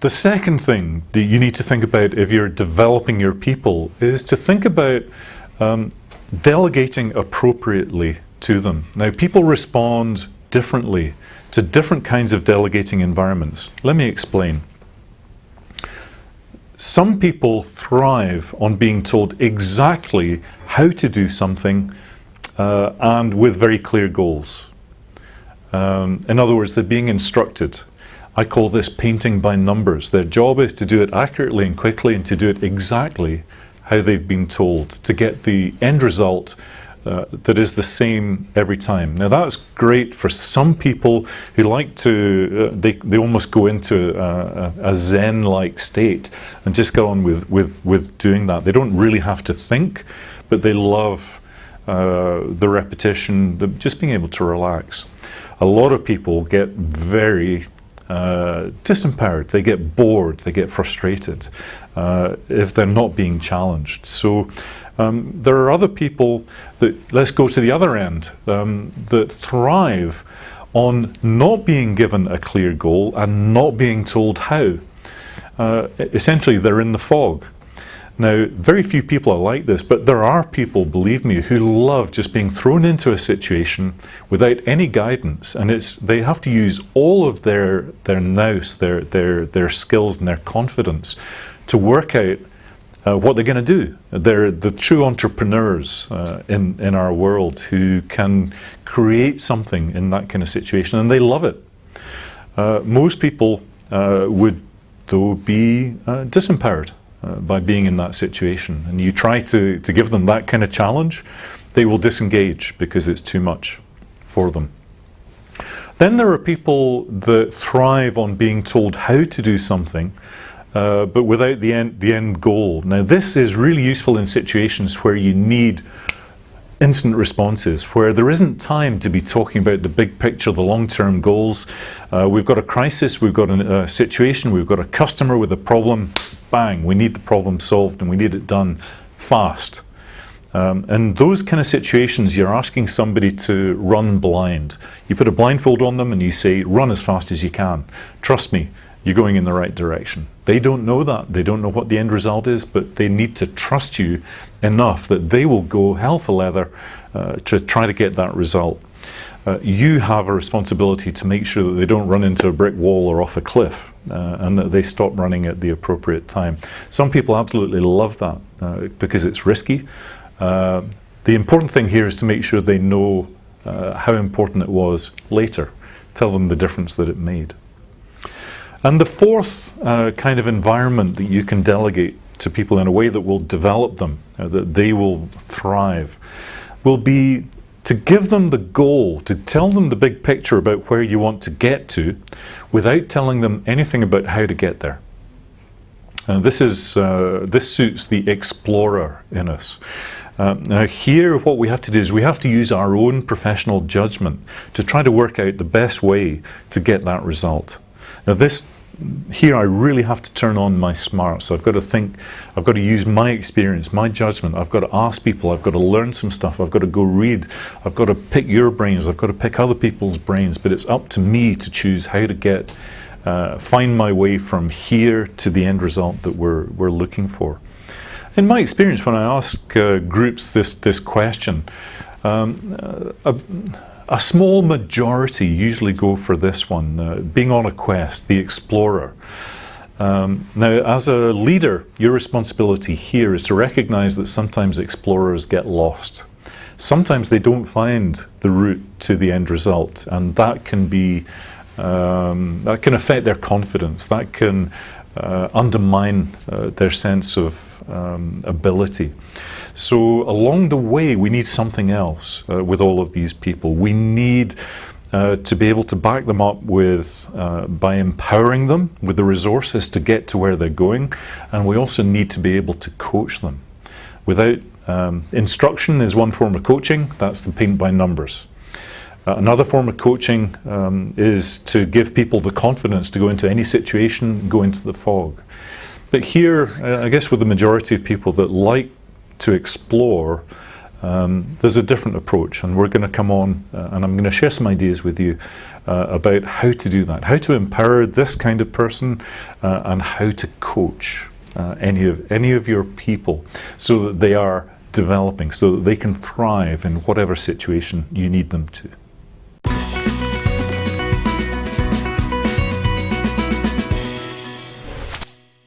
The second thing that you need to think about if you're developing your people is to think about delegating appropriately to them. Now, people respond differently to different kinds of delegating environments. Let me explain. Some people thrive on being told exactly how to do something and with very clear goals. In other words, they're being instructed. I call this painting by numbers. Their job is to do it accurately and quickly and to do it exactly how they've been told, to get the end result that is the same every time. Now, that's great for some people who like to, they almost go into a Zen-like state and just go on with doing that. They don't really have to think, but they love the repetition, just being able to relax. A lot of people get very disempowered, they get bored, they get frustrated if they're not being challenged. So there are other people that, let's go to the other end, that thrive on not being given a clear goal and not being told how. Essentially, they're in the fog. Now, very few people are like this, but there are people, believe me, who love just being thrown into a situation without any guidance, and they have to use all of their nous, their skills and their confidence to work out what they're going to do. They're the true entrepreneurs in our world who can create something in that kind of situation, and they love it. Most people would, though, be disempowered by being in that situation, and you try to give them that kind of challenge, they will disengage because it's too much for them. Then there are people that thrive on being told how to do something, but without the end goal. Now, this is really useful in situations where you need instant responses, where there isn't time to be talking about the big picture, the long-term goals. We've got a crisis, we've got a situation, we've got a customer with a problem. Bang, we need the problem solved and we need it done fast. In those kind of situations, you're asking somebody to run blind. You put a blindfold on them and you say, run as fast as you can. Trust me, you're going in the right direction. They don't know that. They don't know what the end result is, but they need to trust you enough that they will go hell for leather to try to get that result. You have a responsibility to make sure that they don't run into a brick wall or off a cliff, and that they stop running at the appropriate time. Some people absolutely love that because it's risky. The important thing here is to make sure they know how important it was later. Tell them the difference that it made. And the fourth kind of environment that you can delegate to people in a way that will develop them, that they will thrive, will be to give them the goal, to tell them the big picture about where you want to get to without telling them anything about how to get there. And this suits the explorer in us. Now here what we have to do is we have to use our own professional judgment to try to work out the best way to get that result. Now here I really have to turn on my smarts. I've got to think, I've got to use my experience, my judgment. I've got to ask people, I've got to learn some stuff, I've got to go read, I've got to pick your brains, I've got to pick other people's brains, but it's up to me to choose how to find my way from here to the end result that we're looking for. In my experience, when I ask groups this question, a small majority usually go for this one, being on a quest, the explorer. Now, as a leader, your responsibility here is to recognize that sometimes explorers get lost. Sometimes they don't find the route to the end result, and that can be that can affect their confidence. That can undermine their sense of ability. So along the way, we need something else with all of these people. We need to be able to back them up by empowering them with the resources to get to where they're going, and we also need to be able to coach them. Without instruction is one form of coaching, that's the paint by numbers. Another form of coaching is to give people the confidence to go into any situation, go into the fog. But here, I guess with the majority of people that like to explore, There's a different approach, and we're going to come on and I'm going to share some ideas with you about how to do that, how to empower this kind of person, and how to coach any of your people so that they are developing, so that they can thrive in whatever situation you need them to.